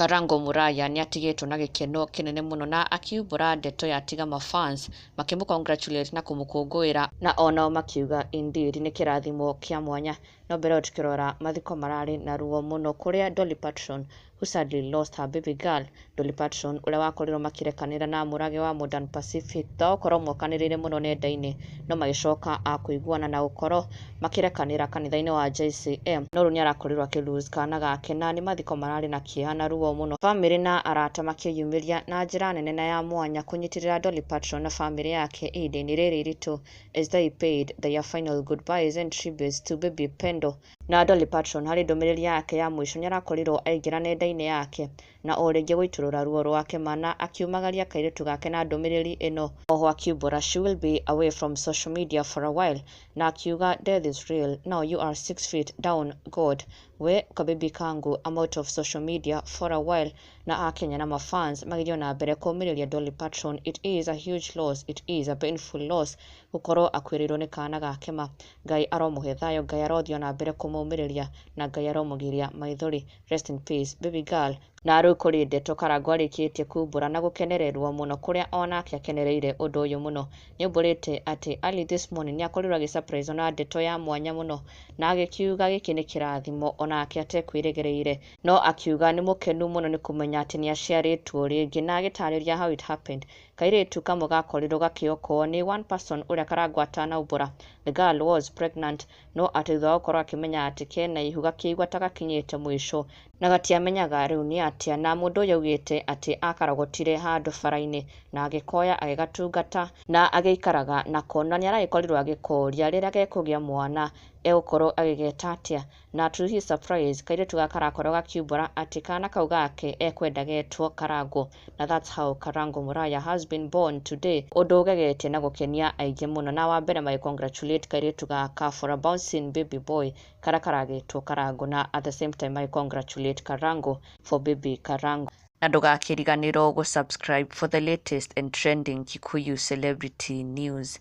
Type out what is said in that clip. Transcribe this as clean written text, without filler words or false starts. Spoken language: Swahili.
Karango Muraya ni atigĩtwo na gĩkeno kĩnene mũno na akiumbũra ndeto ya tiga mafans makĩmũcongratulate na kũmũkũngũĩra na onao makiuga indeed nĩ kĩrathimo kĩa mwanya. No mbere tukĩrora mathiko mararĩ na ruo mũno kũrĩa Dolly Parton who sadly lost her baby girl. Dolly Parton ũrĩa wakorirwo makĩrekanĩra na mũrage wa Modern Pacific gũkorwo mokanĩrĩire mũno nenda-inĩ no magĩcoka akũiguana na gũkorwo makĩrekanĩra kanitha-inĩ wa JCM, no rĩu nĩ arakorirwo akĩ-lose kana gake na nĩ mathiko mararĩ na kĩeha na ruo mũno. Bamĩrĩ na arata makĩyumĩria na njĩra nene na ya mwanya kũnyitĩrĩra Dolly Parton na bamĩrĩ yake ihinda-inĩ rĩrĩ iritũ as they paid their final goodbyes and tributes to baby Pendo. Na Dolly Parton harĩ ndũmĩrĩri yake ya mũico nĩ arakorirwo aingĩra nenda-inĩ yake na o rĩngĩ gũitũrũra ruo rwake mana akiumagaria kairĩtu gake na ndũmĩrĩri ĩno. Oho akiumbũra she will be away from social media for a while na akiuga death is real, now you are 6 feet down God, we kabibi kangu I'm out of social media for a while. Na Akenya na mafans magĩthiĩ na mbere kũmĩrĩria Dolly Parton. It is a huge loss, it is a painful loss gũkorwo akuĩrĩirwo nĩ kana gake ma. Ngai aromũhe thayũ, Ngai arothiĩ na mbere kũmũmĩrĩria na Ngai aromũgiria maithori. Rest in peace baby girl. Na rĩu kũrĩ ndeto Karangũ arĩkĩtie kuumbũra na gũkenererwo mũno kũrĩa onake akenereire ũndũ ũyũ mũno. Nĩaumbũrĩte atĩ early this morning nĩ akorirwo agĩ-surprise na ndeto ya mwanya mũno na agĩkiuga gĩkĩ nĩ kĩrathimo onake atekwĩrĩgĩrĩire, no akiuga nĩ mũkenu mũno nĩ kũmenya atĩ nĩ aciarĩtwo rĩngĩ na agĩtarĩria how it happened. Kairĩtu kamwe gakorirwo gakĩokowo nĩ one person ũrĩa Karangũ atanaumbũra. The girl was pregnant, no atĩ thutha wa gũkorwo akĩmenya atĩ kena ihu gakĩigua ta gakinyĩte mũico na gatiamenyaga rĩu nĩ atĩa, na mũndũ ũyũ augĩte atĩ akarogotire handũ bara-inĩ na agĩkoya agĩgatungata na agĩikaraga nako na nĩ aragĩkorirwo agĩkoria rĩrĩa gekũgĩa mwana egũkorwo agĩgeta atĩa. Na to his surprise kairĩtu gaka karakorwo gakiumbũra atĩ kana kau gake ekwenda getwo Karangũ, na that's how Karango Muraya has been born today. Ũndũ ũgegetie na gũkenia aingĩ mũno, na wa mbere magĩ-congratulate kairĩtu gaka for a bouncing baby boy karĩa karagĩtwo Karangũ, na at the same time magĩ-congratulate Karangũ for baby Karangũ. Na ndũgakĩriganĩrwo gũ-subscribe for the latest and trending Kikuyu celebrity news.